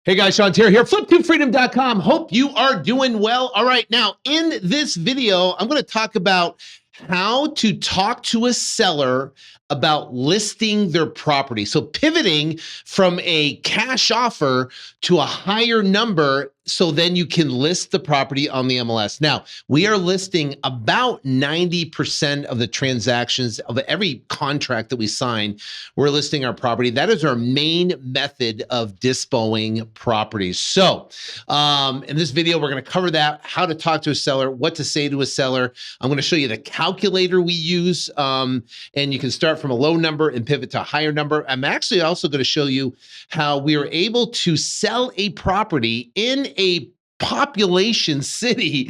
Hey guys, Sean Terry here, flip2freedom.com. Hope you are doing well. All right, now in this video, I'm going to talk about how to talk to a seller about listing their property. So pivoting from a cash offer to a higher number so then you can list the property on the MLS. Now, we are listing about 90% of the transactions of every contract that we sign. We're listing our property. That is our main method of dispoing properties. So in this video, we're going to cover that, how to talk to a seller, what to say to a seller. I'm going to show you the calculator we use, and you can start from a low number and pivot to a higher number. I'm actually also going to show you how we are able to sell a property in a population city,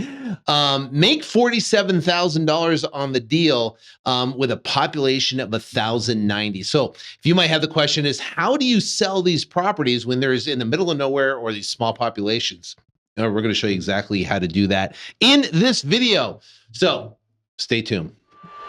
make $47,000 on the deal with a population of 1,090. So if you might have the question is, how do you sell these properties when there's in the middle of nowhere or these small populations? We're going to show you exactly how to do that in this video. So stay tuned.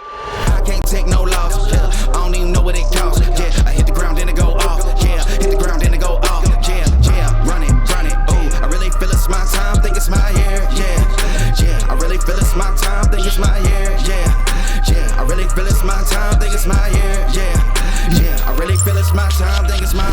I can't take no loss. Yeah. I don't even know what it costs. Yeah, I hit the ground and it go off. Yeah, hit the ground and it go off. Yeah, run it. Ooh, I really feel it's my time. Think it's my year. Yeah. I really feel it's my time. Think it's my year. Yeah. I really feel it's my time. Think it's my year. Yeah. I really feel it's my time. Think it's my.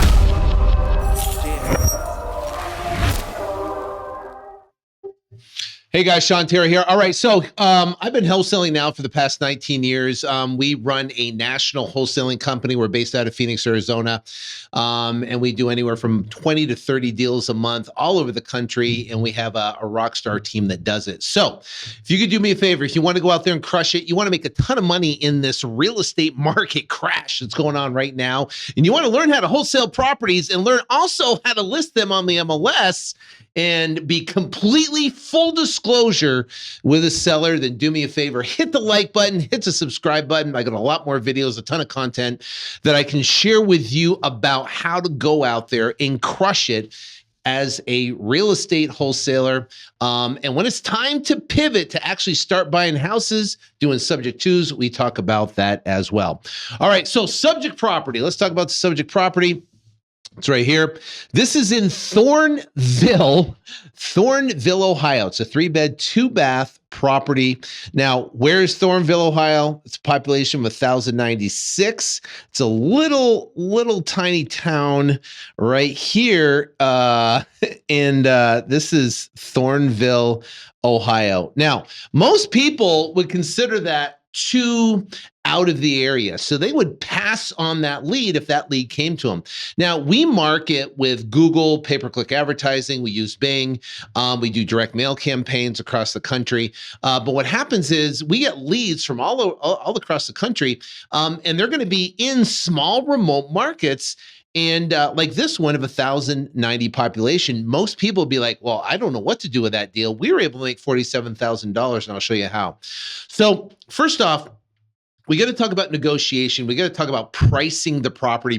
Hey guys, Sean Terry here. All right, so I've been wholesaling now for the past 19 years. We run a national wholesaling company. We're based out of Phoenix, Arizona, and we do anywhere from 20 to 30 deals a month all over the country, and we have a rock star team that does it. So if you could do me a favor, if you want to go out there and crush it, you want to make a ton of money in this real estate market crash that's going on right now, and you want to learn how to wholesale properties and learn also how to list them on the MLS and be completely full disclosure with a seller, then do me a favor, hit the like button, hit the subscribe button. I got a lot more videos, a ton of content that I can share with you about how to go out there and crush it as a real estate wholesaler. And when it's time to pivot to actually start buying houses, doing subject twos, we talk about that as well. All right, so subject property. Let's talk about the subject property. It's right here. This is in Thornville, Ohio. It's a 3-bed, 2-bath property. Now, where's Thornville, Ohio? It's a population of 1,096. It's a little tiny town right here. And this is Thornville, Ohio. Now, most people would consider that too out of the area. So they would pass on that lead if that lead came to them. Now, we market with Google, pay-per-click advertising. We use Bing. We do direct mail campaigns across the country. But what happens is we get leads from all across the country, and they're going to be in small remote markets. And like this one of 1,090 population, most people will be like, well, I don't know what to do with that deal. We were able to make $47,000, and I'll show you how. So first off, we got to talk about negotiation. We got to talk about pricing the property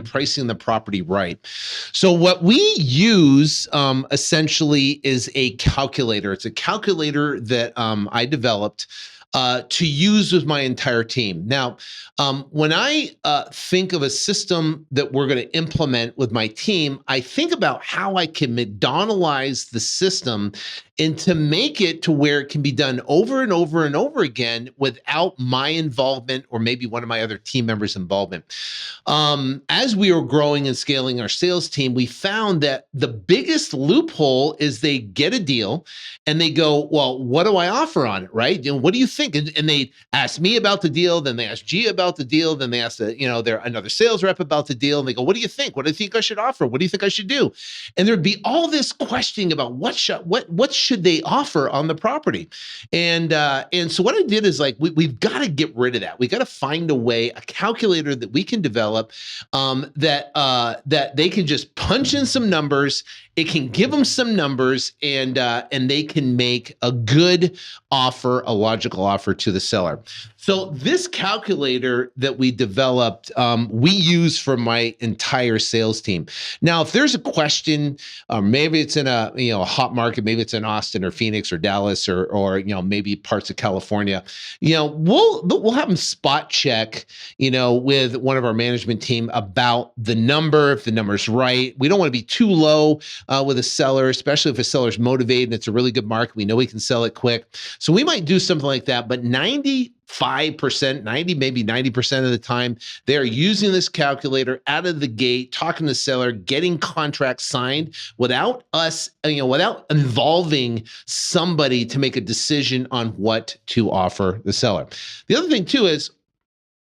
right. So what we use essentially is a calculator. It's a calculator that I developed to use with my entire team. Now, when I think of a system that we're going to implement with my team, I think about how I can McDonald'ize the system and to make it to where it can be done over and over and over again without my involvement or maybe one of my other team members' involvement. As we were growing and scaling our sales team, we found that the biggest loophole is they get a deal and they go, well, what do I offer on it, right? And what do you think? And they ask me about the deal, then they ask G about the deal, then they ask another sales rep about the deal, and they go, what do you think? What do you think I should offer? What do you think I should do? And there'd be all this questioning about what should they offer on the property? And so what I did is we've got to get rid of that. We got to find a way, a calculator that we can develop that they can just punch in some numbers. It can give them some numbers, and they can make a good offer, a logical offer to the seller. So this calculator that we developed, we use for my entire sales team. Now, if there's a question, maybe it's in a hot market, maybe it's an Austin or Phoenix or Dallas or maybe parts of California, we'll have them spot check, with one of our management team about the number, if the number's right. We don't want to be too low with a seller, especially if a seller's motivated and it's a really good market. We know we can sell it quick. So we might do something like that, but 95%, maybe 90% of the time, they're using this calculator out of the gate, talking to the seller, getting contracts signed without us, without involving somebody to make a decision on what to offer the seller. The other thing too is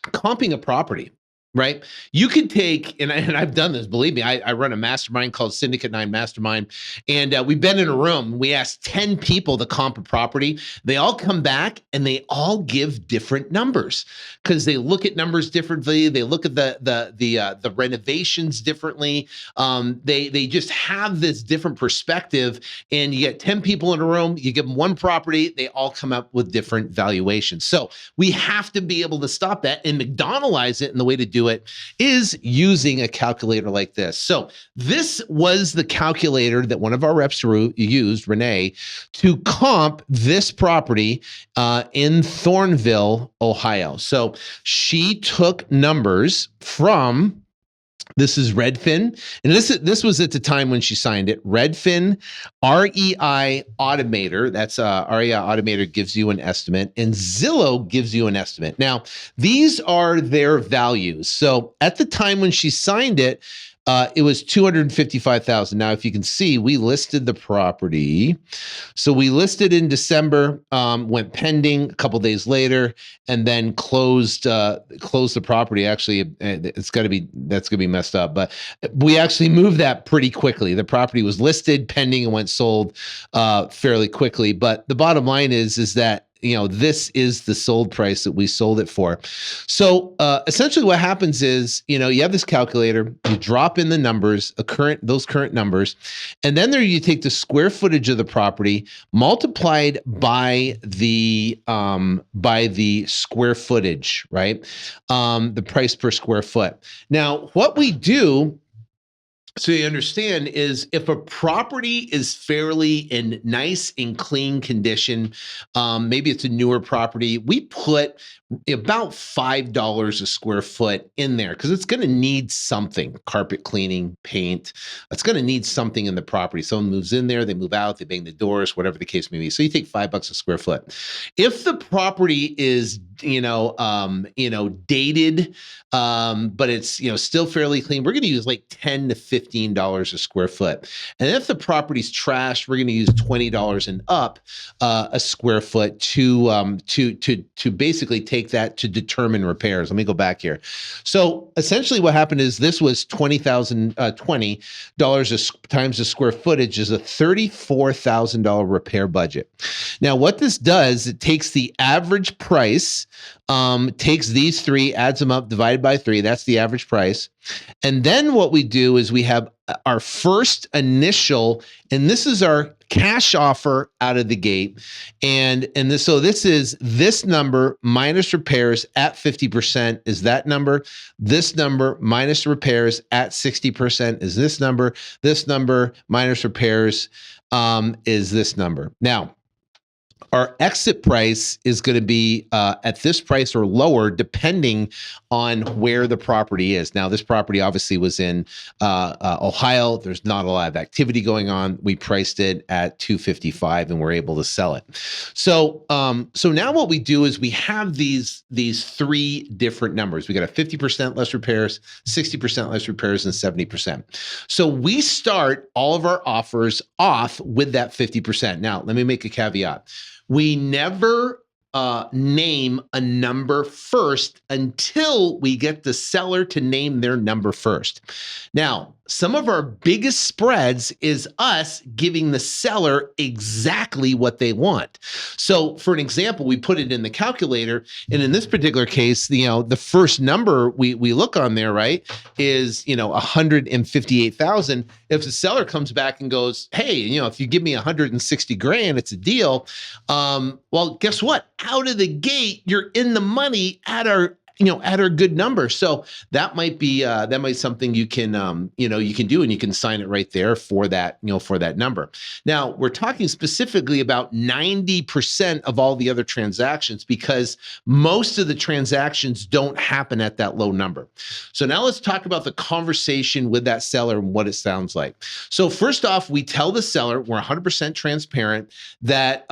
comping a property. Right? You could take, and I've done this, believe me, I run a mastermind called Syndicate 9 Mastermind, and we've been in a room, we asked 10 people to comp a property. They all come back and they all give different numbers because they look at numbers differently. They look at the renovations differently. They just have this different perspective, and you get 10 people in a room, you give them one property, they all come up with different valuations. So we have to be able to stop that and McDonald's it, and the way to do it is using a calculator like this. So this was the calculator that one of our reps used, Renee, to comp this property in Thornville, Ohio. So she took numbers from, this is Redfin, and this was at the time when she signed it. Redfin, REI Automator, that's REI Automator gives you an estimate, and Zillow gives you an estimate. Now, these are their values. So at the time when she signed it, it was $255,000. Now, if you can see, we listed the property. So we listed in December, went pending a couple days later, and then closed the property. Actually, that's gonna be messed up, but we actually moved that pretty quickly. The property was listed, pending, and went sold fairly quickly. But the bottom line is that this is the sold price that we sold it for. So essentially what happens is, you have this calculator, you drop in the numbers, those current numbers, and then there you take the square footage of the property multiplied by the square footage, right? The price per square foot. Now, what we do, so you understand, is if a property is fairly in nice and clean condition, maybe it's a newer property, we put about $5 a square foot in there because it's going to need something, carpet cleaning, paint. It's going to need something in the property. Someone moves in there, they move out, they bang the doors, whatever the case may be. So you take $5 a square foot. If the property is dated, but it's, still fairly clean, we're going to use like $10 to $15 a square foot. And if the property's trashed, we're going to use $20 and up a square foot to basically take that to determine repairs. Let me go back here. So essentially what happened is this was $20 times the square footage is a $34,000 repair budget. Now, what this does, it takes the average price, takes these three, adds them up, divided by 3. That's the average price. And then what we do is we have our first initial, and this is our cash offer out of the gate. And this is this number minus repairs at 50% is that number. This number minus repairs at 60% is this number. This number minus repairs is this number. Now, our exit price is going to be at this price or lower, depending on where the property is. Now, this property obviously was in Ohio. There's not a lot of activity going on. We priced it at $255, and we're able to sell it. So, so now what we do is we have these 3 different numbers. We got a 50% less repairs, 60% less repairs, and 70%. So we start all of our offers off with that 50%. Now, let me make a caveat. We never name a number first until we get the seller to name their number first. Now, some of our biggest spreads is us giving the seller exactly what they want. So for an example, we put it in the calculator, and in this particular case, the first number we look on there, right, is, $158,000. If the seller comes back and goes, hey, if you give me $160,000, it's a deal. Well, guess what? Out of the gate, you're in the money at our at a good number. So that might be something you can you can do, and you can sign it right there for that, for that number. Now we're talking specifically about 90% of all the other transactions, because most of the transactions don't happen at that low number. So now let's talk about the conversation with that seller and what it sounds like. So first off, we tell the seller, we're 100% transparent, that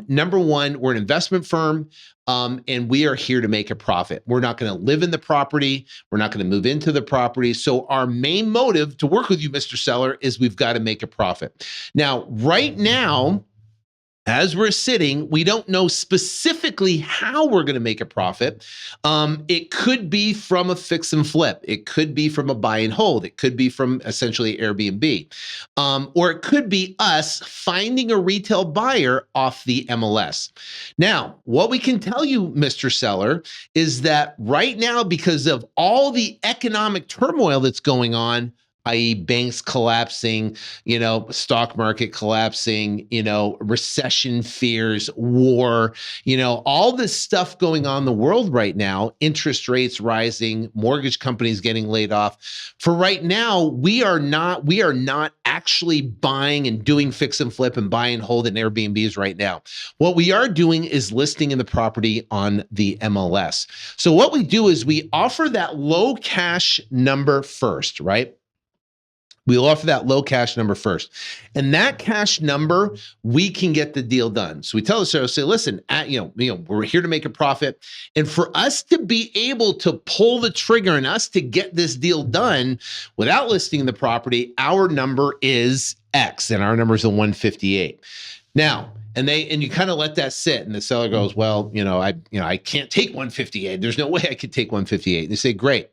number one, we're an investment firm. And we are here to make a profit. We're not going to live in the property. We're not going to move into the property. So our main motive to work with you, Mr. Seller, is we've got to make a profit. Now, right now, as we're sitting, we don't know specifically how we're going to make a profit. It could be from a fix and flip. It could be from a buy and hold. It could be from essentially Airbnb. Or it could be us finding a retail buyer off the MLS. Now, what we can tell you, Mr. Seller, is that right now, because of all the economic turmoil that's going on, i.e. banks collapsing, stock market collapsing, recession fears, war, all this stuff going on in the world right now, interest rates rising, mortgage companies getting laid off. For right now, we are not actually buying and doing fix and flip and buy and hold in Airbnbs right now. What we are doing is listing in the property on the MLS. So what we do is we offer that low cash number first, right? We'll offer that low cash number first. And that cash number, we can get the deal done. So we tell the seller, say, listen, we're here to make a profit. And for us to be able to pull the trigger and us to get this deal done without listing the property, our number is X, and our number is a 158. Now, and you kind of let that sit, and the seller goes, well, I can't take 158. There's no way I could take 158. And they say, great.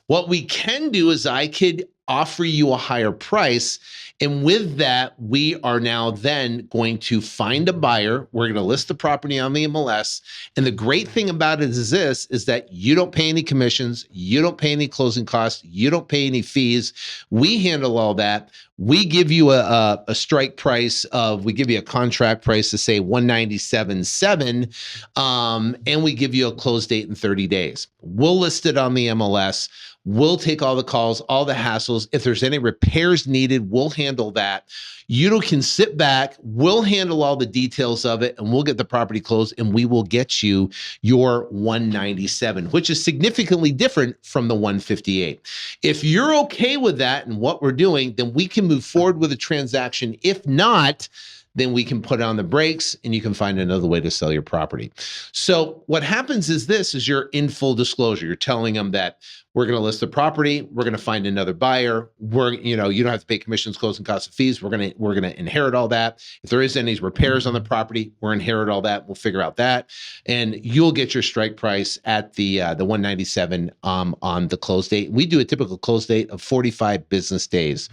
What we can do is I could offer you a higher price. And with that, we are now then going to find a buyer. We're going to list the property on the MLS. And the great thing about it is that you don't pay any commissions. You don't pay any closing costs. You don't pay any fees. We handle all that. We give you a strike price we give you a contract price to say 197.7, and we give you a close date in 30 days. We'll list it on the MLS. We'll take all the calls, all the hassles. If there's any repairs needed, we'll handle that. You can sit back, we'll handle all the details of it, and we'll get the property closed, and we will get you your 197, which is significantly different from the 158. If you're okay with that and what we're doing, then we can move forward with a transaction. If not, then we can put on the brakes and you can find another way to sell your property. So what happens is you're in full disclosure. You're telling them that we're going to list the property. We're going to find another buyer. You don't have to pay commissions, closing costs, and fees. We're going to inherit all that. If there is any repairs on the property, we'll inherit all that. We'll figure out that, and you'll get your strike price at the 197 on the close date. We do a typical close date of 45 business days.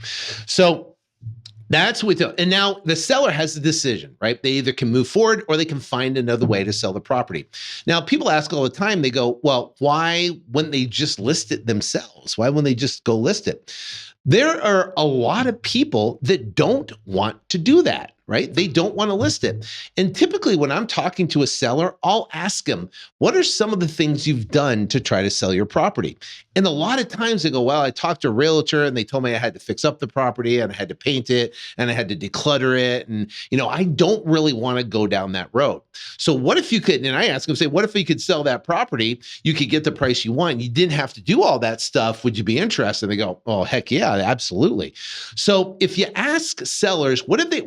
So that's what, and now the seller has a decision, right? They either can move forward or they can find another way to sell the property. Now, people ask all the time, they go, well, why wouldn't they just list it themselves? Why wouldn't they just go list it? There are a lot of people that don't want to do that, right? They don't want to list it. And typically when I'm talking to a seller, I'll ask them, what are some of the things you've done to try to sell your property? And a lot of times they go, well, I talked to a realtor and they told me I had to fix up the property and I had to paint it and I had to declutter it. And, I don't really want to go down that road. So what if you could, and I ask them, say, what if you could sell that property? You could get the price you want. You didn't have to do all that stuff. Would you be interested? And they go, oh, heck yeah, absolutely. So if you ask sellers, what have they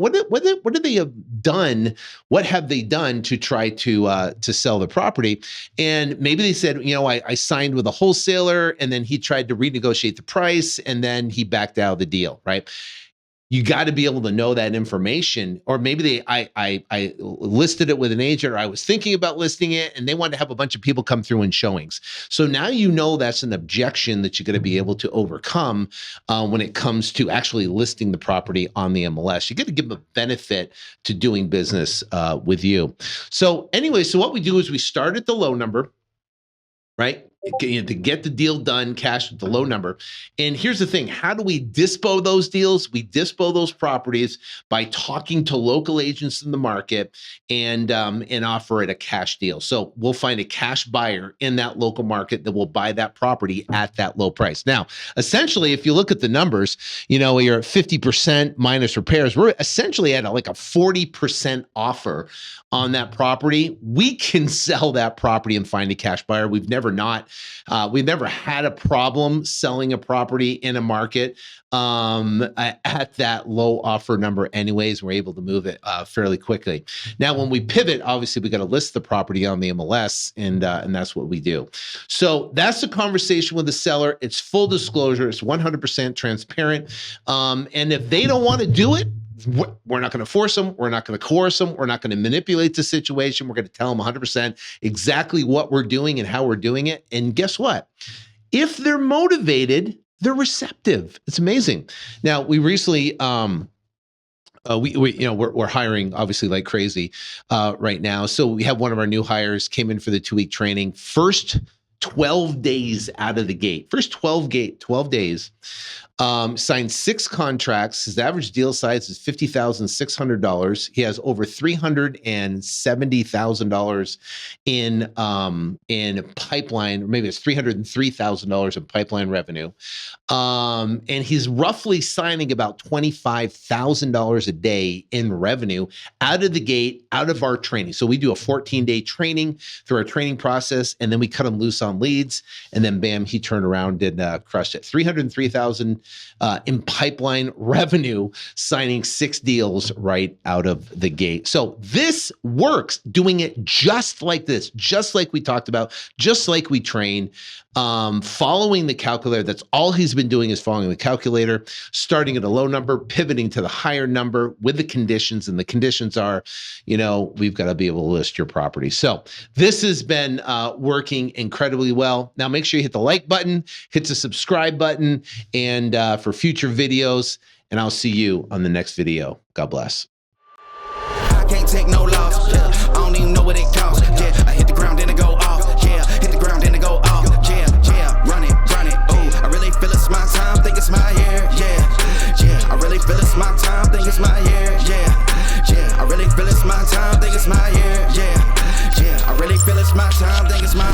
done? What have they done to try to sell the property? And maybe they said, I signed with a wholesaler and then he tried to renegotiate the price and then he backed out of the deal, right? You got to be able to know that information. Or maybe I listed it with an agent, or I was thinking about listing it and they wanted to have a bunch of people come through in showings. So now that's an objection that you're going to be able to overcome when it comes to actually listing the property on the MLS. You got to give them a benefit to doing business with you. So anyway, so what we do is we start at the low number, right? to get the deal done, cash at the low number. And here's the thing: how do we dispo those deals? We dispo those properties by talking to local agents in the market and offer it a cash deal. So we'll find a cash buyer in that local market that will buy that property at that low price. Now, essentially, if you look at the numbers, you're at 50% minus repairs. We're essentially at like a 40% offer on that property. We can sell that property and find a cash buyer. We've never had a problem selling a property in a market at that low offer number anyways. We're able to move it fairly quickly. Now, when we pivot, obviously we got to list the property on the MLS, and that's what we do. So that's the conversation with the seller. It's full disclosure. It's 100% transparent. And if they don't want to do it, we're not going to force them. We're not going to coerce them. We're not going to manipulate the situation. We're going to tell them 100% exactly what we're doing and how we're doing it. And guess what? If they're motivated, they're receptive. It's amazing. Now, we recently, we're hiring obviously like crazy right now. So we have one of our new hires came in for the 2-week training. First 12 days out of the gate. First 12 days. Signed 6 contracts. His average deal size is $50,600. He has over $370,000 in pipeline, or maybe it's $303,000 in pipeline revenue. And he's roughly signing about $25,000 a day in revenue out of the gate, out of our training. So we do a 14-day training through our training process, and then we cut him loose on leads, and then bam, he turned around and crushed it. $303,000 in pipeline revenue, signing 6 deals right out of the gate. So this works, doing it just like this, just like we talked about, just like we train, following the calculator. That's all he's been doing, is following the calculator, starting at a low number, pivoting to the higher number with the conditions. And the conditions are, we've got to be able to list your property. So this has been working incredibly well. Now make sure you hit the like button, hit the subscribe button, and for future videos, and I'll see you on the next video. God bless. I can't take no loss. Yeah, I don't even know what it costs. Yeah, I hit the ground and I go off. Yeah, hit the ground and I go off. Yeah, run it. Ooh, I really feel it's my time. Think it's my year. Yeah, I really feel it's my time. Think it's my year. Yeah, I really feel it's my time. Think it's my year. Yeah, I really feel it's my time. Think it's my